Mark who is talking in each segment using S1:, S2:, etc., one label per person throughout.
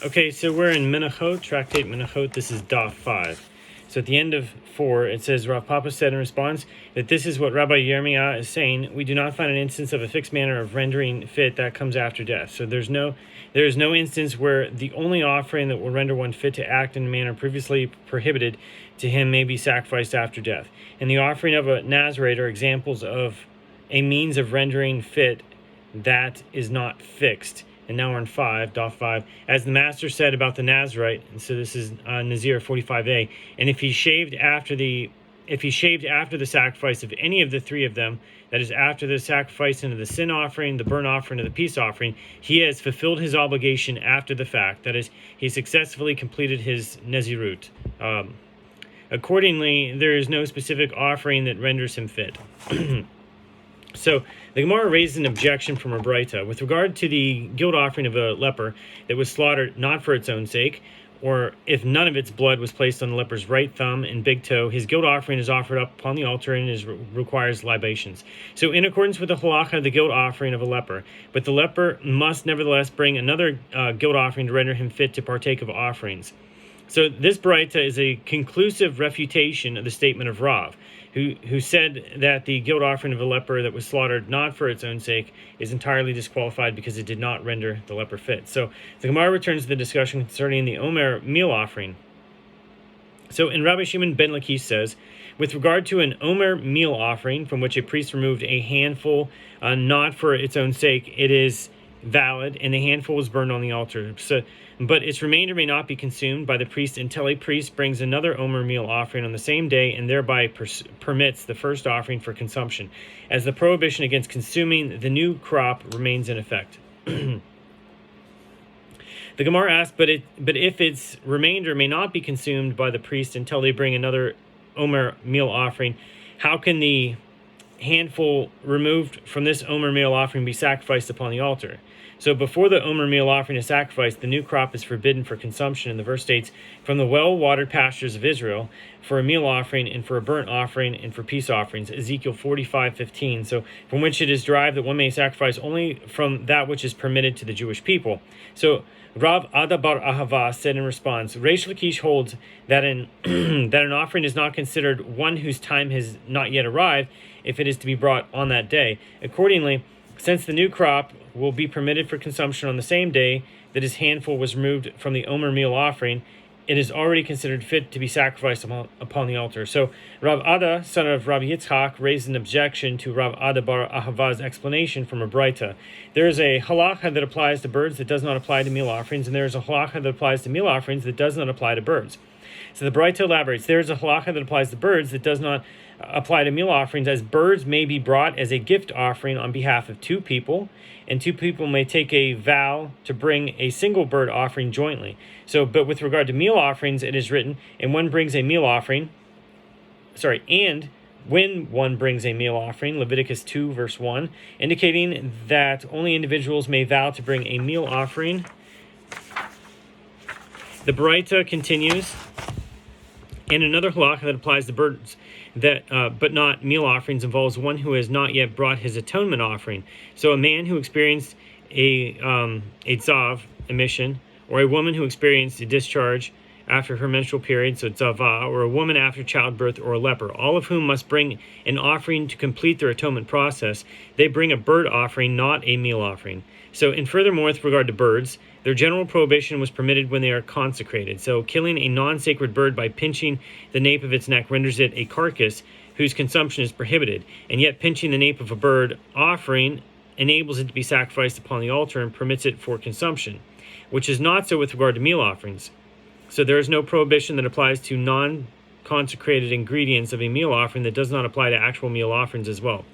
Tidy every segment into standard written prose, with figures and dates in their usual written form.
S1: Okay, so we're in Menachot, Tractate Menachot. This is Daf 5. So at the end of 4, it says, Rav Papa said in response that this is what Rabbi Yirmiyah is saying. We do not find an instance of a fixed manner of rendering fit that comes after death. So there is no instance where the only offering that will render one fit to act in a manner previously prohibited to him may be sacrificed after death. And the offering of a Nazarite are examples of a means of rendering fit that is not fixed. And now we're in 5, Daf 5. As the master said about the Nazarite, and so this is Nazir 45a, and if he shaved after the sacrifice of any of the three of them, that is after the sacrifice into the sin offering, the burnt offering, and the peace offering, he has fulfilled his obligation after the fact. That is, he successfully completed his Nazirut. Accordingly, there is no specific offering that renders him fit. So the Gemara raises an objection from a Braita with regard to the guilt offering of a leper that was slaughtered not for its own sake, or if none of its blood was placed on the leper's right thumb and big toe, his guilt offering is offered up upon the altar and requires libations. So in accordance with the halacha, the guilt offering of a leper, but the leper must nevertheless bring another guilt offering to render him fit to partake of offerings. So this Braita is a conclusive refutation of the statement of Rav, who said that the guilt offering of a leper that was slaughtered not for its own sake is entirely disqualified because it did not render the leper fit. So the Gemara returns to the discussion concerning the Omer meal offering. So in Rabbi Shimon ben Lakish says, with regard to an Omer meal offering from which a priest removed a handful not for its own sake, it is valid, and the handful was burned on the altar. But its remainder may not be consumed by the priest until a priest brings another Omer meal offering on the same day and thereby permits the first offering for consumption, as the prohibition against consuming the new crop remains in effect. The Gemara asks, but if its remainder may not be consumed by the priest until they bring another Omer meal offering, how can the handful removed from this Omer meal offering be sacrificed upon the altar? So before the Omer meal offering is sacrificed, the new crop is forbidden for consumption, and the verse states, from the well-watered pastures of Israel, for a meal offering, and for a burnt offering, and for peace offerings, Ezekiel 45:15. So from which it is derived that one may sacrifice only from that which is permitted to the Jewish people. So Rav Ada bar Ahava said in response, Reish Lakish holds that that an offering is not considered one whose time has not yet arrived if it is to be brought on that day. Accordingly, since the new crop will be permitted for consumption on the same day that his handful was removed from the Omer meal offering, it is already considered fit to be sacrificed upon the altar. So Rav Ada, son of Rav Yitzchak, raised an objection to Rav Ada bar Ahava's explanation from a Braita. There is a halacha that applies to birds that does not apply to meal offerings, and there is a halacha that applies to meal offerings that does not apply to birds. So the Braita elaborates, there is a halacha that applies to birds that does not apply to meal offerings, as birds may be brought as a gift offering on behalf of two people, and two people may take a vow to bring a single bird offering jointly. So, but with regard to meal offerings, it is written, and when one brings a meal offering, Leviticus 2, verse 1, indicating that only individuals may vow to bring a meal offering. The Braita continues, and another halacha that applies to birds that but not meal offerings involves one who has not yet brought his atonement offering. So a man who experienced a tzav, emission, or a woman who experienced a discharge after her menstrual period, so tzava, or a woman after childbirth, or a leper, all of whom must bring an offering to complete their atonement process. They bring a bird offering, not a meal offering. So, and furthermore, with regard to birds, their general prohibition was permitted when they are consecrated. So killing a non-sacred bird by pinching the nape of its neck renders it a carcass whose consumption is prohibited. And yet pinching the nape of a bird offering enables it to be sacrificed upon the altar and permits it for consumption, which is not so with regard to meal offerings. So there is no prohibition that applies to non-consecrated ingredients of a meal offering that does not apply to actual meal offerings as well.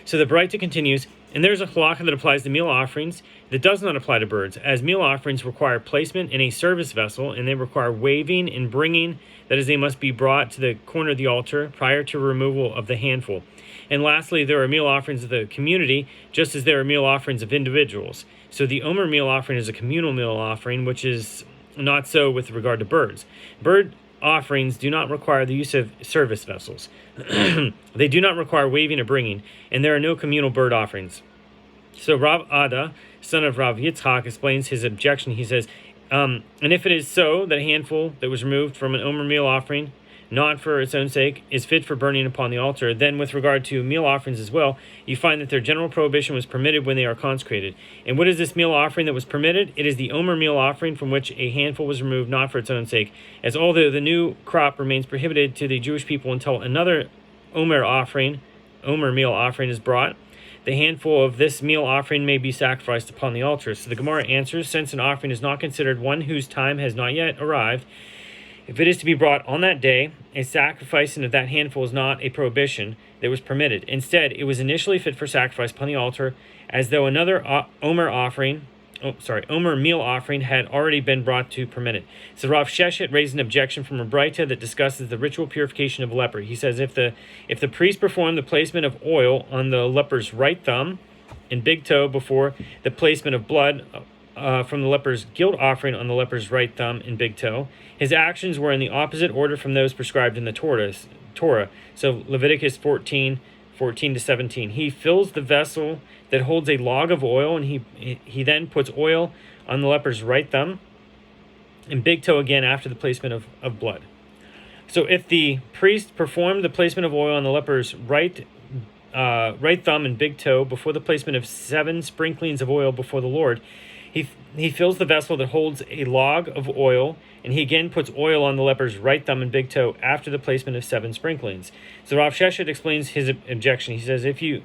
S1: So the Braita continues, and there is a halacha that applies to meal offerings that does not apply to birds, as meal offerings require placement in a service vessel, and they require waving and bringing, that is, they must be brought to the corner of the altar prior to removal of the handful. And lastly, there are meal offerings of the community, just as there are meal offerings of individuals. So the Omer meal offering is a communal meal offering, which is not so with regard to birds. Bird offerings do not require the use of service vessels. They do not require waving or bringing, and there are no communal bird offerings. So Rav Ada son of Rav Yitzchak, explains his objection. He says, and if it is so that a handful that was removed from an Omer meal offering, not for its own sake, is fit for burning upon the altar, then with regard to meal offerings as well, you find that their general prohibition was permitted when they are consecrated. And what is this meal offering that was permitted? It is the Omer meal offering from which a handful was removed, not for its own sake, as although the new crop remains prohibited to the Jewish people until another Omer meal offering is brought, the handful of this meal offering may be sacrificed upon the altar. So the Gemara answers, since an offering is not considered one whose time has not yet arrived, if it is to be brought on that day, a sacrificing of that handful is not a prohibition that was permitted. Instead, it was initially fit for sacrifice upon the altar, as though another Omer meal offering had already been brought to permit it. So Rav Sheshet raised an objection from a Braita that discusses the ritual purification of a leper. He says if the priest performed the placement of oil on the leper's right thumb and big toe before the placement of blood from the leper's guilt offering on the leper's right thumb and big toe, his actions were in the opposite order from those prescribed in the Torah. So Leviticus 14:14-17. He fills the vessel that holds a log of oil, and he then puts oil on the leper's right thumb and big toe again after the placement of blood. So if the priest performed the placement of oil on the leper's right thumb and big toe before the placement of 7 sprinklings of oil before the Lord, he fills the vessel that holds a log of oil, and he again puts oil on the leper's right thumb and big toe after the placement of 7 sprinklings. So Rav Sheshet explains his objection. He says, if you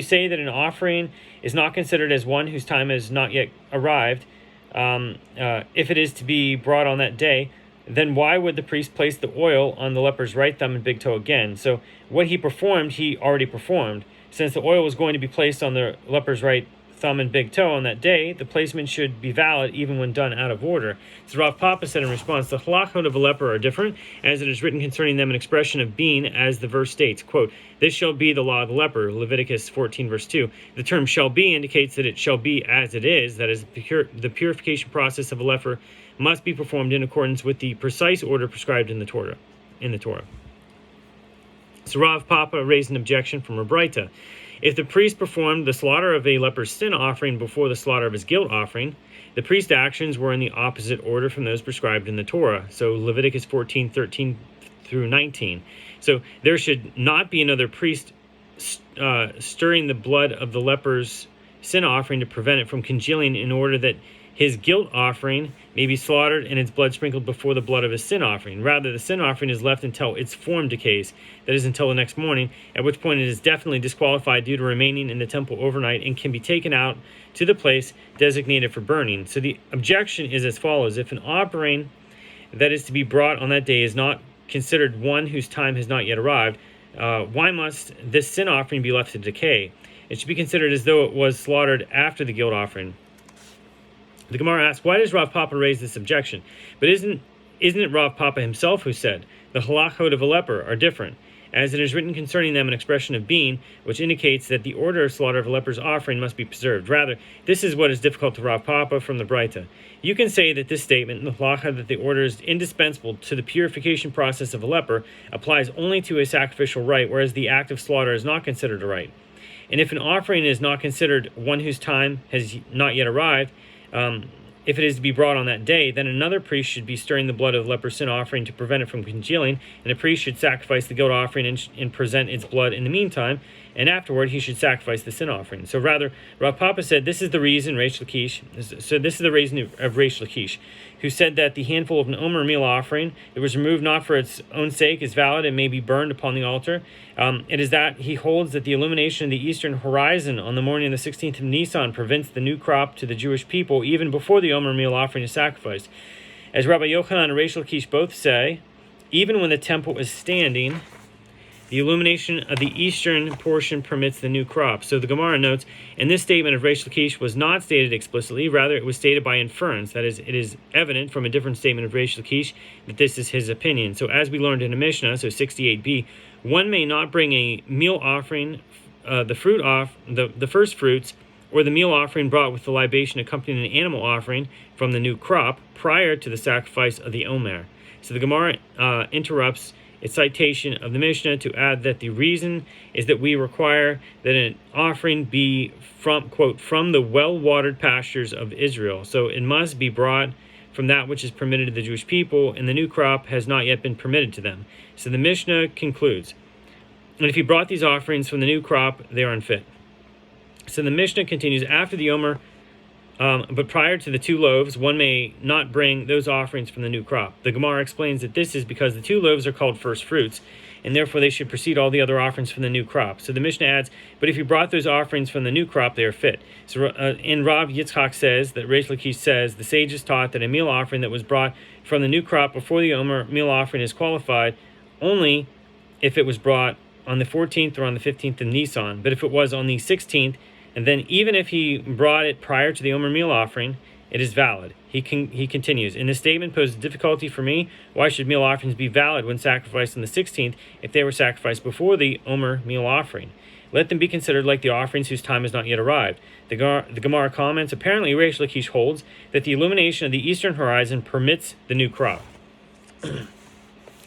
S1: say that an offering is not considered as one whose time has not yet arrived, if it is to be brought on that day, then why would the priest place the oil on the leper's right thumb and big toe again? So what he performed, he already performed. Since the oil was going to be placed on the leper's right thumb and big toe on that day, the placement should be valid even when done out of order. So Rav Papa said in response, the halachot of a leper are different, as it is written concerning them an expression of being, as the verse states, quote, this shall be the law of the leper, Leviticus 14 verse 2. The term shall be indicates that it shall be as it is, that is, the purification process of a leper must be performed in accordance with the precise order prescribed in the Torah. So Rav Papa raised an objection from a Braita. If the priest performed the slaughter of a leper's sin offering before the slaughter of his guilt offering, the priest's actions were in the opposite order from those prescribed in the Torah. So Leviticus 14:13-19. So there should not be another priest stirring the blood of the leper's sin offering to prevent it from congealing, in order that his guilt offering may be slaughtered and its blood sprinkled before the blood of his sin offering. Rather, the sin offering is left until its form decays, that is, until the next morning, at which point it is definitely disqualified due to remaining in the temple overnight and can be taken out to the place designated for burning. So the objection is as follows. If an offering that is to be brought on that day is not considered one whose time has not yet arrived, why must this sin offering be left to decay? It should be considered as though it was slaughtered after the guilt offering. The Gemara asks, why does Rav Papa raise this objection? But isn't it Rav Papa himself who said, the halachot of a leper are different, as it is written concerning them an expression of being, which indicates that the order of slaughter of a leper's offering must be preserved. Rather, this is what is difficult to Rav Papa from the Braita. You can say that this statement, in the halacha, that the order is indispensable to the purification process of a leper, applies only to a sacrificial rite, whereas the act of slaughter is not considered a rite. And if an offering is not considered one whose time has not yet arrived, if it is to be brought on that day, then another priest should be stirring the blood of the leper's sin offering to prevent it from congealing, and a priest should sacrifice the guilt offering and present its blood in the meantime, and afterward he should sacrifice the sin offering. So rather, Rav Papa said this is the reason Reish Lakish, of Reish Lakish, who said that the handful of an Omer meal offering that was removed not for its own sake is valid and may be burned upon the altar. It is that he holds that the illumination of the eastern horizon on the morning of the 16th of Nisan prevents the new crop to the Jewish people even before the Omer meal offering is sacrificed. As Rabbi Yochanan and Reish Lakish both say, even when the temple is standing, the illumination of the eastern portion permits the new crop. So the Gemara notes, and this statement of Reish Lakish was not stated explicitly, rather it was stated by inference. That is, it is evident from a different statement of Reish Lakish that this is his opinion. So as we learned in the Mishnah, so 68b, one may not bring a meal offering, the first fruits, or the meal offering brought with the libation accompanying an animal offering from the new crop prior to the sacrifice of the Omer. So the Gemara interrupts a citation of the Mishnah to add that the reason is that we require that an offering be from, quote, from the well-watered pastures of Israel. So it must be brought from that which is permitted to the Jewish people, and the new crop has not yet been permitted to them. So the Mishnah concludes, and if he brought these offerings from the new crop, they are unfit. So the Mishnah continues, after the Omer, but prior to the 2 loaves, one may not bring those offerings from the new crop. The Gemara explains that this is because the 2 loaves are called first fruits, and therefore they should precede all the other offerings from the new crop. So the Mishnah adds, but if you brought those offerings from the new crop, they are fit. So in Rav Yitzchak says, that Reish Lakish says, the sages taught that a meal offering that was brought from the new crop before the Omer meal offering is qualified only if it was brought on the 14th or on the 15th of Nisan. But if it was on the 16th, and then even if he brought it prior to the Omer meal offering, it is valid. He continues, and this statement poses difficulty for me. Why should meal offerings be valid when sacrificed on the 16th if they were sacrificed before the Omer meal offering? Let them be considered like the offerings whose time has not yet arrived. The Gemara comments, apparently Reish Lakish holds that the illumination of the eastern horizon permits the new crop.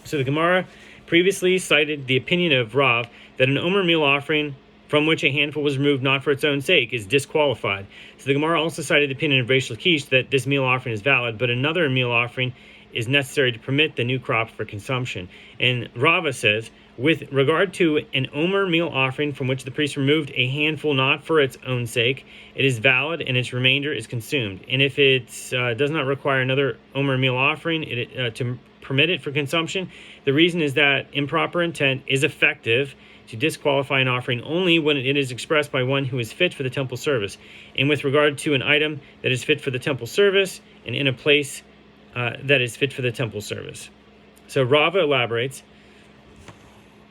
S1: So the Gemara previously cited the opinion of Rav that an Omer meal offering from which a handful was removed not for its own sake is disqualified. So the Gemara also cited the opinion of Reish Lakish that this meal offering is valid, but another meal offering is necessary to permit the new crop for consumption. And Rava says, with regard to an Omer meal offering from which the priest removed a handful not for its own sake, it is valid and its remainder is consumed. And if it does not require another Omer meal offering to permit it for consumption, the reason is that improper intent is effective to disqualify an offering only when it is expressed by one who is fit for the temple service, and with regard to an item that is fit for the temple service and in a place that is fit for the temple service. So Rava elaborates,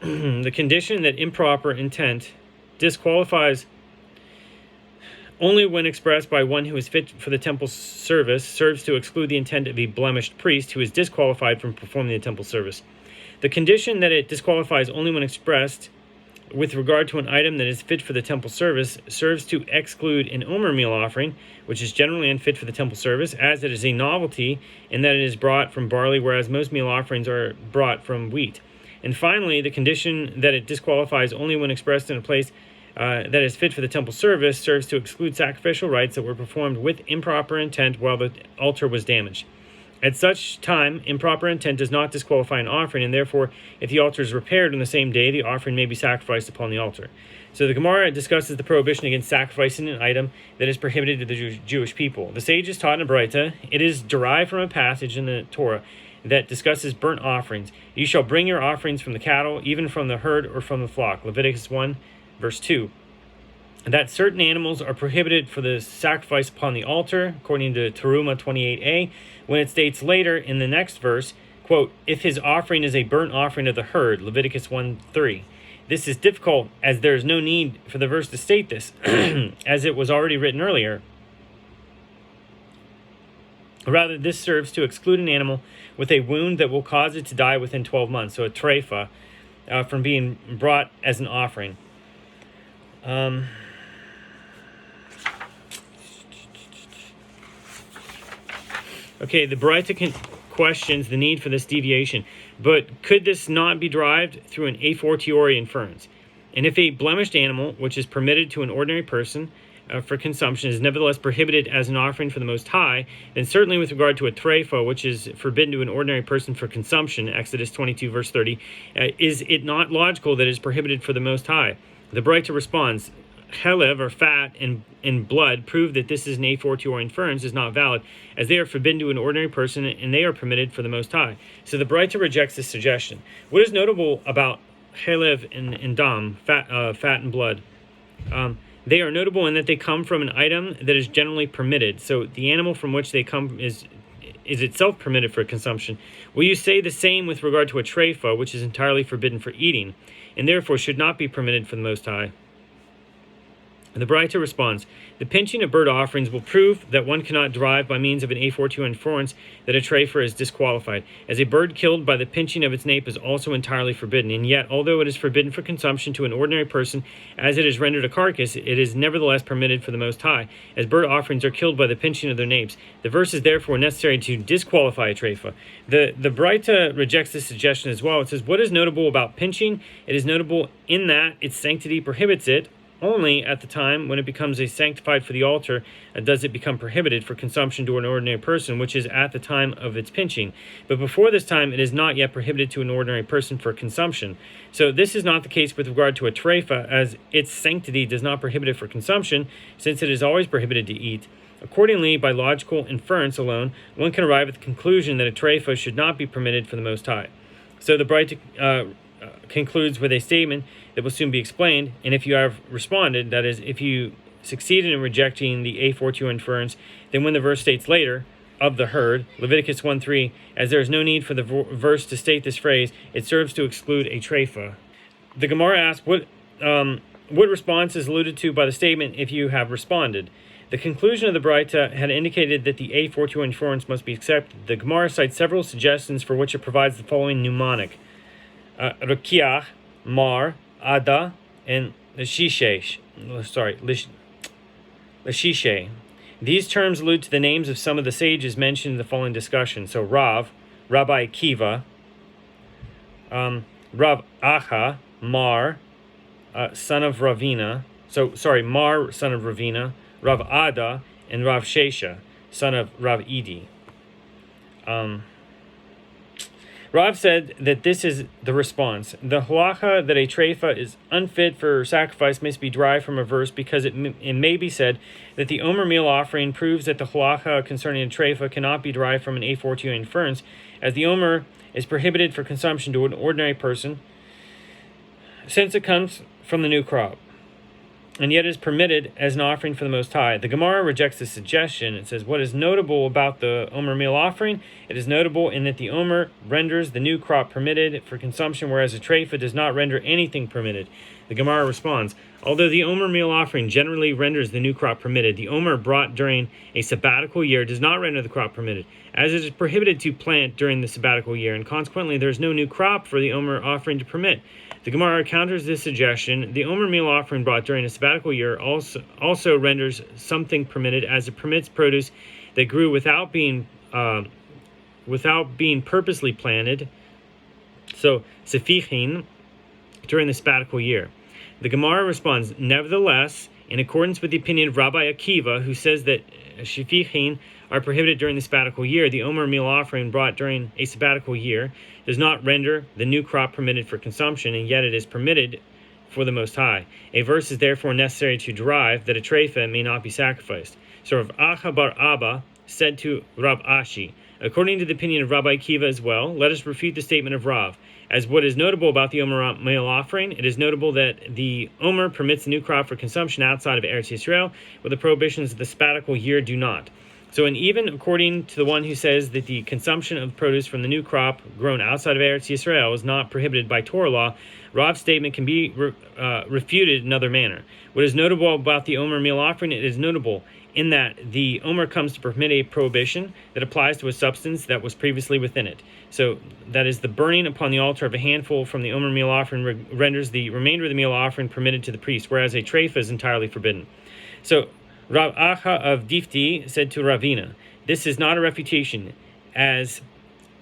S1: the condition that improper intent disqualifies only when expressed by one who is fit for the temple service serves to exclude the intent of a blemished priest who is disqualified from performing the temple service. The condition that it disqualifies only when expressed with regard to an item that is fit for the temple service serves to exclude an Omer meal offering, which is generally unfit for the temple service, as it is a novelty in that it is brought from barley, whereas most meal offerings are brought from wheat. And finally, the condition that it disqualifies only when expressed in a place that is fit for the temple service serves to exclude sacrificial rites that were performed with improper intent while the altar was damaged. At such time, improper intent does not disqualify an offering, and therefore, if the altar is repaired on the same day, the offering may be sacrificed upon the altar. So the Gemara discusses the prohibition against sacrificing an item that is prohibited to the Jewish people. The sages taught in a Braita, it is derived from a passage in the Torah that discusses burnt offerings. You shall bring your offerings from the cattle, even from the herd or from the flock. Leviticus 1, verse 2. That certain animals are prohibited for the sacrifice upon the altar, according to Teruma 28a, when it states later in the next verse, quote, if his offering is a burnt offering of the herd, Leviticus 1:3. This is difficult as there is no need for the verse to state this, as it was already written earlier. Rather, this serves to exclude an animal with a wound that will cause it to die within 12 months, so a treifa, from being brought as an offering. Okay, the Braita questions the need for this deviation, but could this not be derived through an a fortiori inference? And if a blemished animal, which is permitted to an ordinary person for consumption, is nevertheless prohibited as an offering for the Most High, then certainly with regard to a treifa, which is forbidden to an ordinary person for consumption, Exodus 22, verse 30, is it not logical that it is prohibited for the Most High? The Braita responds, Chelev, or fat, and blood prove that this is an a fortiori inference is not valid, as they are forbidden to an ordinary person and they are permitted for the Most High. So the Braita rejects this suggestion. What is notable about Chelev and dam, fat and blood? They are notable in that they come from an item that is generally permitted. So the animal from which they come is itself permitted for consumption. Will you say the same with regard to a treifa, which is entirely forbidden for eating, and therefore should not be permitted for the Most High? The Braita responds, the pinching of bird offerings will prove that one cannot derive by means of an A42 inference that a treifa is disqualified, as a bird killed by the pinching of its nape is also entirely forbidden, and yet, although it is forbidden for consumption to an ordinary person, as it is rendered a carcass, it is nevertheless permitted for the Most High, as bird offerings are killed by the pinching of their napes. The verse is therefore necessary to disqualify a treifa. The Braita rejects this suggestion as well. It says, what is notable about pinching? It is notable in that its sanctity prohibits it. Only at the time when it becomes a sanctified for the altar does it become prohibited for consumption to an ordinary person, which is at the time of its pinching. But before this time, it is not yet prohibited to an ordinary person for consumption. So this is not the case with regard to a treifa, as its sanctity does not prohibit it for consumption, since it is always prohibited to eat. Accordingly, by logical inference alone, one can arrive at the conclusion that a treifa should not be permitted for the Most High. So the Braita concludes with a statement that will soon be explained, and if you have responded, that is, if you succeeded in rejecting the A42 inference, then when the verse states later, of the herd, Leviticus 1:3, as there is no need for the verse to state this phrase, it serves to exclude a treifa. The Gemara asks, what response is alluded to by the statement, if you have responded? The conclusion of the Braita had indicated that the A42 inference must be accepted. The Gemara cites several suggestions for which it provides the following mnemonic. Rakiach, Mar, Ada, and Lashishe. These terms allude to the names of some of the sages mentioned in the following discussion. So Rav, Rabbi Akiva, Rav Acha, Mar, son of Ravina. Mar, son of Ravina, Rav Ada, and Rav Shesha, son of Rav Edi. Rav said that this is the response. The halacha that a treifa is unfit for sacrifice must be derived from a verse, because it may be said that the Omer meal offering proves that the halacha concerning a treifa cannot be derived from an A42 inference, as the Omer is prohibited for consumption to an ordinary person, since it comes from the new crop, and yet is permitted as an offering for the Most High. The Gemara rejects this suggestion. It says, what is notable about the Omer meal offering? It is notable in that the Omer renders the new crop permitted for consumption, whereas a treifa does not render anything permitted. The Gemara responds, although the Omer meal offering generally renders the new crop permitted, the Omer brought during a sabbatical year does not render the crop permitted, as it is prohibited to plant during the sabbatical year, and consequently there is no new crop for the Omer offering to permit. The Gemara counters this suggestion. The Omer meal offering brought during a sabbatical year also renders something permitted, as it permits produce that grew without being purposely planted. So sefichin during the sabbatical year. The Gemara responds, nevertheless, in accordance with the opinion of Rabbi Akiva, who says that shefichin are prohibited during the sabbatical year, the Omer meal offering brought during a sabbatical year does not render the new crop permitted for consumption, and yet it is permitted for the Most High. A verse is therefore necessary to derive that a treifa may not be sacrificed. So Rav Acha bar Abba said to Rav Ashi, according to the opinion of Rabbi Akiva as well, let us refute the statement of Rav. As what is notable about the Omer meal offering, it is notable that the Omer permits the new crop for consumption outside of Eretz Yisrael, where the prohibitions of the sabbatical year do not. So, and even according to the one who says that the consumption of produce from the new crop grown outside of Eretz Yisrael is not prohibited by Torah law, Rav's statement can be refuted in another manner. What is notable about the Omer meal offering, it is notable in that the Omer comes to permit a prohibition that applies to a substance that was previously within it. So that is, the burning upon the altar of a handful from the Omer meal offering renders the remainder of the meal offering permitted to the priest, whereas a treifa is entirely forbidden. So Rav Acha of Difti said to Ravina, this is not a refutation, as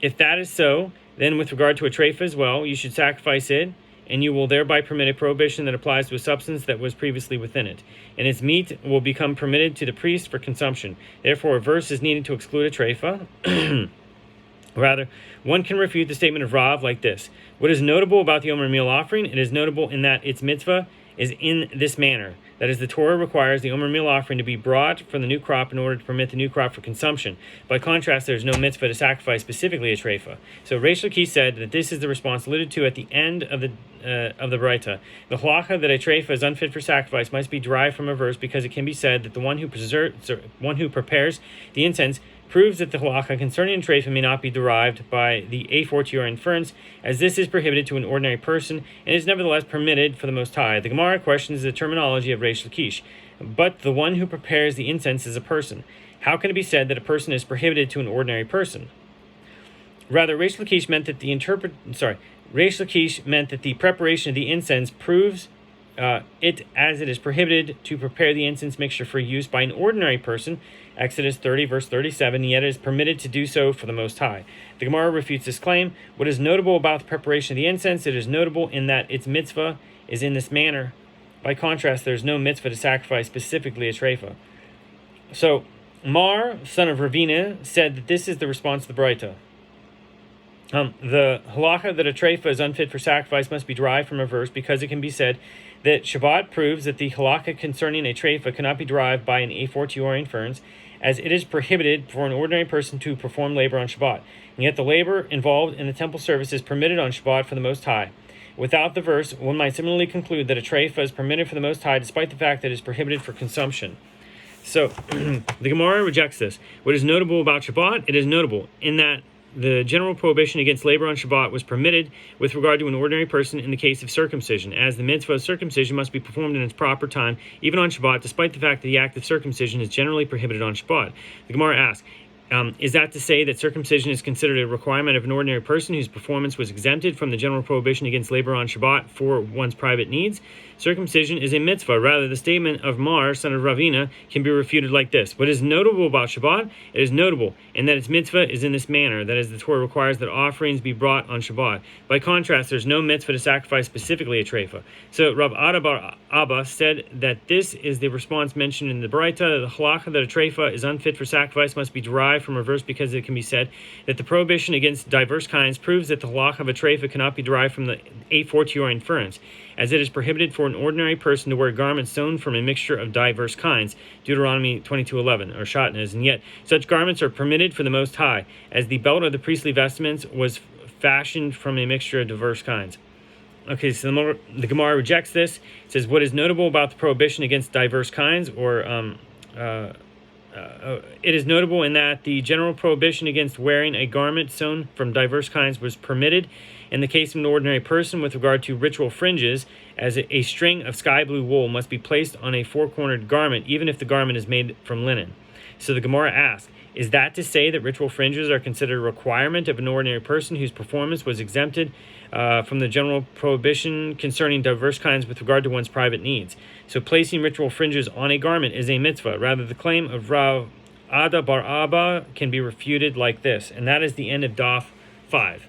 S1: if that is so, then with regard to a treifa as well, you should sacrifice it, and you will thereby permit a prohibition that applies to a substance that was previously within it, and its meat will become permitted to the priest for consumption. Therefore, a verse is needed to exclude a treifa. Rather, one can refute the statement of Rav like this. What is notable about the Omer meal offering? It is notable in that its mitzvah is in this manner. That is, the Torah requires the Omer meal offering to be brought from the new crop in order to permit the new crop for consumption. By contrast, there is no mitzvah to sacrifice specifically a treifa. So Reish Lakish said that this is the response alluded to at the end of the Braita. The halacha that a treifa is unfit for sacrifice must be derived from a verse, because it can be said that the one who prepares the incense proves that the halacha concerning a treifa may not be derived by the A42 inference, as this is prohibited to an ordinary person and is nevertheless permitted for the Most High. The Gemara questions the terminology of Reish Lakish. but the one who prepares the incense is a person. How can it be said that a person is prohibited to an ordinary person? Rather, Reish Lakish meant that the preparation of the incense proves it as it is prohibited to prepare the incense mixture for use by an ordinary person, Exodus 30, verse 37, yet it is permitted to do so for the Most High. The Gemara refutes this claim. What is notable about the preparation of the incense? It is notable in that its mitzvah is in this manner. By contrast, there is no mitzvah to sacrifice specifically a treifa. So, Mar, son of Ravina, said that this is the response to the Braita. The halacha that a treifa is unfit for sacrifice must be derived from a verse, because it can be said that Shabbat proves that the halacha concerning a treifa cannot be derived by an a fortiori inference, as it is prohibited for an ordinary person to perform labor on Shabbat, and yet the labor involved in the temple service is permitted on Shabbat for the Most High. Without the verse, one might similarly conclude that a treifa is permitted for the Most High despite the fact that it is prohibited for consumption. So, the Gemara rejects this. What is notable about Shabbat? It is notable in that the general prohibition against labor on Shabbat was permitted with regard to an ordinary person in the case of circumcision, as the mitzvah of circumcision must be performed in its proper time, even on Shabbat, despite the fact that the act of circumcision is generally prohibited on Shabbat. The Gemara asks, is that to say that circumcision is considered a requirement of an ordinary person whose performance was exempted from the general prohibition against labor on Shabbat for one's private needs? Circumcision is a mitzvah. Rather, the statement of Mar, son of Ravina, can be refuted like this. What is notable about Shabbat? It is notable in that its mitzvah is in this manner, that is, the Torah requires that offerings be brought on Shabbat. By contrast, there is no mitzvah to sacrifice specifically a treifa. So Rav Ada bar Abba said that this is the response mentioned in the Braita. The halacha that a treifa is unfit for sacrifice must be derived from a verse, because it can be said that the prohibition against diverse kinds proves that the halacha of a treifa cannot be derived from the a fortiori inference, as it is prohibited for an ordinary person to wear garments sewn from a mixture of diverse kinds, Deuteronomy 22:11, or shatnez, and yet such garments are permitted for the Most High, as the belt of the priestly vestments was fashioned from a mixture of diverse kinds. Okay, so the Gemara rejects this. It says, what is notable about the prohibition against diverse kinds, or it is notable in that the general prohibition against wearing a garment sewn from diverse kinds was permitted in the case of an ordinary person with regard to ritual fringes, as a string of sky blue wool must be placed on a four-cornered garment, even if the garment is made from linen. So the Gemara asks, is that to say that ritual fringes are considered a requirement of an ordinary person whose performance was exempted from the general prohibition concerning diverse kinds with regard to one's private needs? So placing ritual fringes on a garment is a mitzvah. Rather, the claim of Rav Ada bar Abba can be refuted like this. And that is the end of Daf 5.